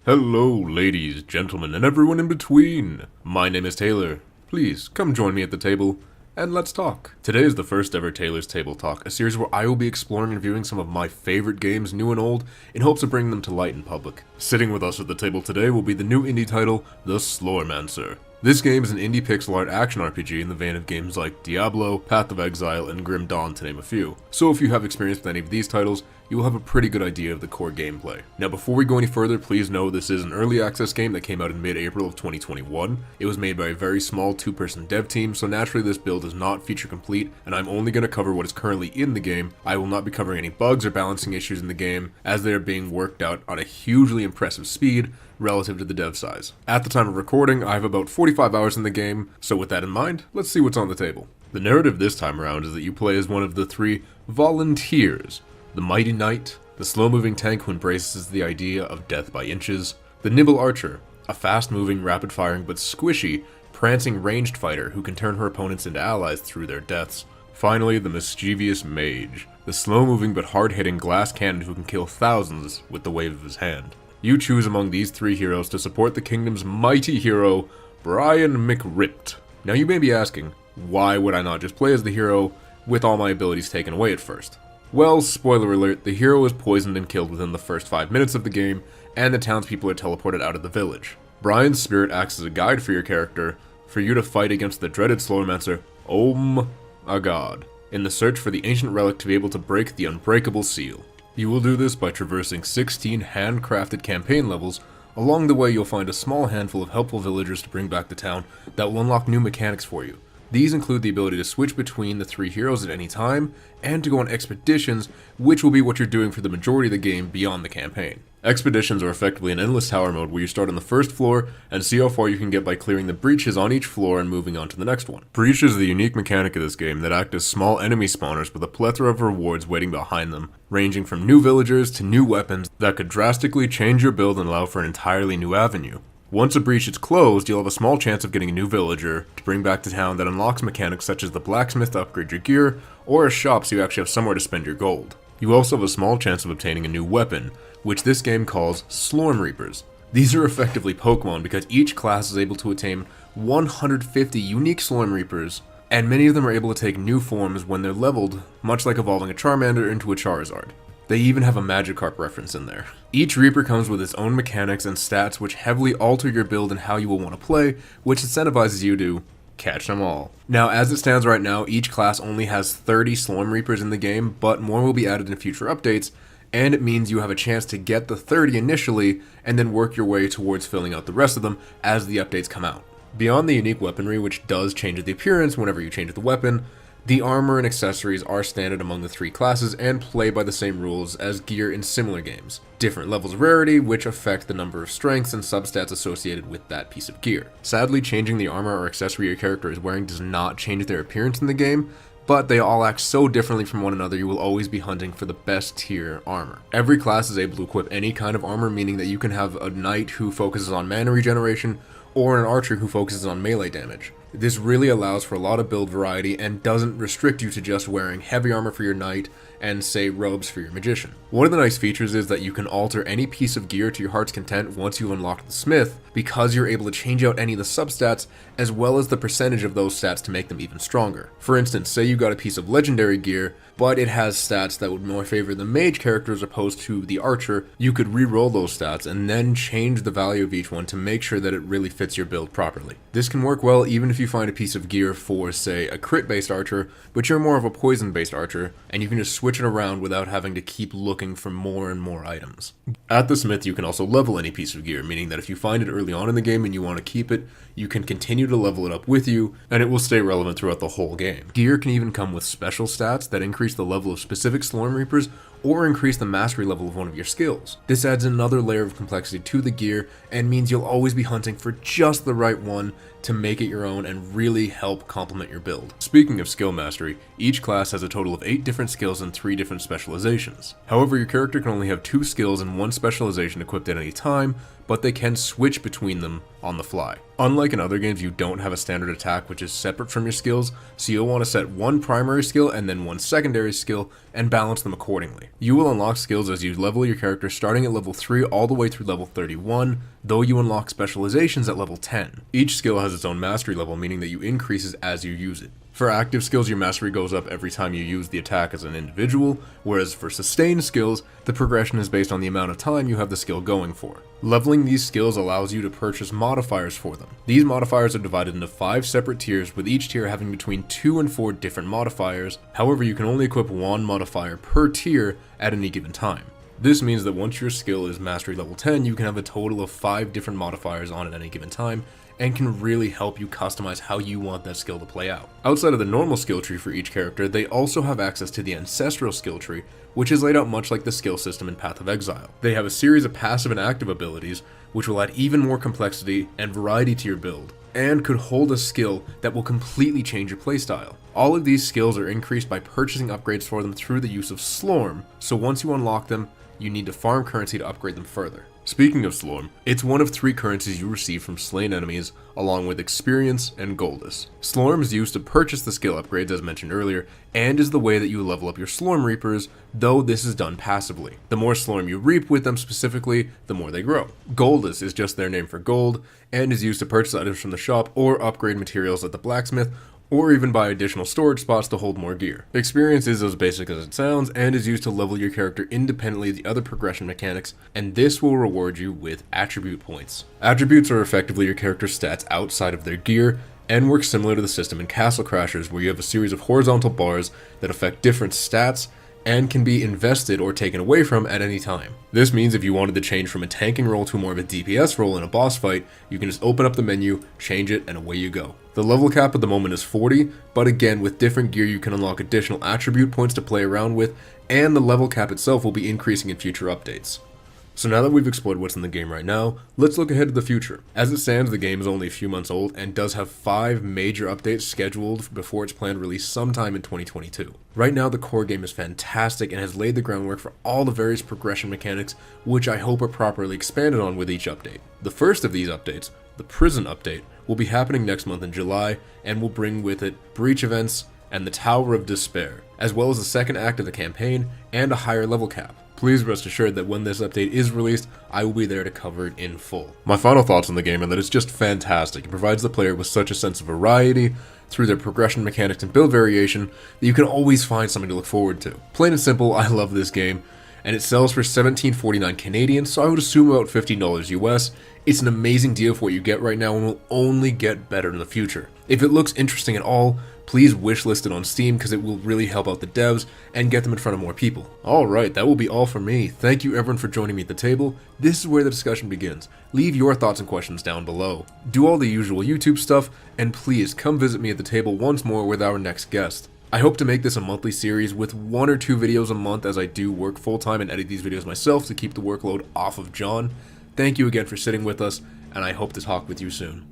Hello, ladies, gentlemen, and everyone in between. My name is Taylor. Please, come join me at the table, and let's talk. Today is the first ever Taylor's Table Talk, a series where I will be exploring and reviewing some of my favorite games, new and old, in hopes of bringing them to light in public. Sitting with us at the table today will be the new indie title, The Slormancer. This game is an indie pixel art action RPG in the vein of games like Diablo, Path of Exile, and Grim Dawn to name a few. So if you have experience with any of these titles, you will have a pretty good idea of the core gameplay. Now before we go any further, please know this is an early access game that came out in mid-April of 2021. It was made by a very small two-person dev team, so naturally this build is not feature complete, and I'm only going to cover what is currently in the game. I will not be covering any bugs or balancing issues in the game, as they are being worked out on a hugely impressive speed relative to the dev size. At the time of recording, I have about 45 hours in the game, so with that in mind, let's see what's on the table. The narrative this time around is that you play as one of the three volunteers: the mighty knight, the slow-moving tank who embraces the idea of death by inches, the nimble archer, a fast-moving, rapid-firing but squishy, prancing ranged fighter who can turn her opponents into allies through their deaths. Finally, the mischievous mage, the slow-moving but hard-hitting glass cannon who can kill thousands with the wave of his hand. You choose among these three heroes to support the kingdom's mighty hero, Brian McRipped. Now you may be asking, why would I not just play as the hero with all my abilities taken away at first? Well, spoiler alert, the hero is poisoned and killed within the first 5 minutes of the game, and the townspeople are teleported out of the village. Brian's spirit acts as a guide for your character, for you to fight against the dreaded Slormancer, a god, in the search for the ancient relic to be able to break the unbreakable seal. You will do this by traversing 16 handcrafted campaign levels. Along the way you'll find a small handful of helpful villagers to bring back to town that will unlock new mechanics for you. These include the ability to switch between the three heroes at any time, and to go on expeditions, which will be what you're doing for the majority of the game beyond the campaign. Expeditions are effectively an endless tower mode where you start on the first floor and see how far you can get by clearing the breaches on each floor and moving on to the next one. Breaches are the unique mechanic of this game that act as small enemy spawners with a plethora of rewards waiting behind them, ranging from new villagers to new weapons that could drastically change your build and allow for an entirely new avenue. Once a breach is closed, you'll have a small chance of getting a new villager to bring back to town that unlocks mechanics such as the blacksmith to upgrade your gear, or a shop so you actually have somewhere to spend your gold. You also have a small chance of obtaining a new weapon, which this game calls Slorm These are effectively Pokemon because each class is able to attain 150 unique Slorm Reapers, and many of them are able to take new forms when they're leveled, much like evolving a Charmander into a Charizard. They even have a Magikarp reference in there. Each Reaper comes with its own mechanics and stats which heavily alter your build and how you will want to play, which incentivizes you to catch them all. Now, as it stands right now, each class only has 30 Slorm Reapers in the game, but more will be added in future updates, and it means you have a chance to get the 30 initially, and then work your way towards filling out the rest of them as the updates come out. Beyond the unique weaponry, which does change the appearance whenever you change the weapon, the armor and accessories are standard among the three classes and play by the same rules as gear in similar games. Different levels of rarity, which affect the number of strengths and substats associated with that piece of gear. Sadly, changing the armor or accessory your character is wearing does not change their appearance in the game, but they all act so differently from one another you will always be hunting for the best tier armor. Every class is able to equip any kind of armor, meaning that you can have a knight who focuses on mana regeneration, or an archer who focuses on melee damage. This really allows for a lot of build variety and doesn't restrict you to just wearing heavy armor for your knight and, say, robes for your magician. One of the nice features is that you can alter any piece of gear to your heart's content once you've unlocked the smith, because you're able to change out any of the substats as well as the percentage of those stats to make them even stronger. For instance, say you got a piece of legendary gear, but it has stats that would more favor the mage character as opposed to the archer. You could re-roll those stats and then change the value of each one to make sure that it really fits your build properly. This can work well even if you find a piece of gear for, say, a crit-based archer, but you're more of a poison-based archer, and you can just switch it around without having to keep looking for more and more items. At the smith, you can also level any piece of gear, meaning that if you find it early on in the game and you want to keep it, you can continue to level it up with you, and it will stay relevant throughout the whole game. Gear can even come with special stats that increase the level of specific Slorm Reapers or increase the mastery level of one of your skills. This adds another layer of complexity to the gear and means you'll always be hunting for just the right one to make it your own and really help complement your build. Speaking of skill mastery, each class has a total of 8 different skills and 3 different specializations. However, your character can only have 2 skills and 1 specialization equipped at any time, but they can switch between them on the fly. Unlike in other games, you don't have a standard attack which is separate from your skills, so you'll want to set one primary skill and then one secondary skill and balance them accordingly. You will unlock skills as you level your character starting at level 3 all the way through level 31, though you unlock specializations at level 10. Each skill has its own mastery level, meaning that you increases as you use it. For active skills, your mastery goes up every time you use the attack as an individual, whereas for sustained skills, the progression is based on the amount of time you have the skill going for. Leveling these skills allows you to purchase modifiers for them. These modifiers are divided into 5 separate tiers, with each tier having between 2 and 4 different modifiers. However, you can only equip one modifier per tier at any given time. This means that once your skill is mastery level 10, you can have a total of 5 different modifiers on at any given time, and can really help you customize how you want that skill to play out. Outside of the normal skill tree for each character, they also have access to the ancestral skill tree, which is laid out much like the skill system in Path of Exile. They have a series of passive and active abilities, which will add even more complexity and variety to your build, and could hold a skill that will completely change your playstyle. All of these skills are increased by purchasing upgrades for them through the use of Slorm, so once you unlock them, you need to farm currency to upgrade them further. Speaking of Slorm, it's one of 3 currencies you receive from slain enemies, along with experience and goldus. Slorm is used to purchase the skill upgrades as mentioned earlier, and is the way that you level up your Slorm Reapers, though this is done passively. The more Slorm you reap with them specifically, the more they grow. Goldus is just their name for gold, and is used to purchase items from the shop or upgrade materials at the blacksmith, or even buy additional storage spots to hold more gear. Experience is as basic as it sounds, and is used to level your character independently of the other progression mechanics, and this will reward you with attribute points. Attributes are effectively your character's stats outside of their gear, and work similar to the system in Castle Crashers, where you have a series of horizontal bars that affect different stats, and can be invested or taken away from at any time. This means if you wanted to change from a tanking role to more of a DPS role in a boss fight, you can just open up the menu, change it, and away you go. The level cap at the moment is 40, but again, with different gear you can unlock additional attribute points to play around with, and the level cap itself will be increasing in future updates. So now that we've explored what's in the game right now, let's look ahead to the future. As it stands, the game is only a few months old and does have 5 major updates scheduled before its planned release sometime in 2022. Right now, the core game is fantastic and has laid the groundwork for all the various progression mechanics, which I hope are properly expanded on with each update. The first of these updates, the Prison update, will be happening next month in July, and will bring with it breach events and the Tower of Despair, as well as the second act of the campaign and a higher level cap. Please rest assured that when this update is released, I will be there to cover it in full. My final thoughts on the game are that it's just fantastic. It provides the player with such a sense of variety through their progression mechanics and build variation that you can always find something to look forward to. Plain and simple, I love this game, and it sells for $17.49 Canadian, so I would assume about $15 US. It's an amazing deal for what you get right now and will only get better in the future. If it looks interesting at all, please wishlist it on Steam because it will really help out the devs and get them in front of more people. Alright, that will be all from me. Thank you everyone for joining me at the table. This is where the discussion begins. Leave your thoughts and questions down below. Do all the usual YouTube stuff, and please come visit me at the table once more with our next guest. I hope to make this a monthly series with 1 or 2 videos a month, as I do work full time and edit these videos myself to keep the workload off of John. Thank you again for sitting with us, and I hope to talk with you soon.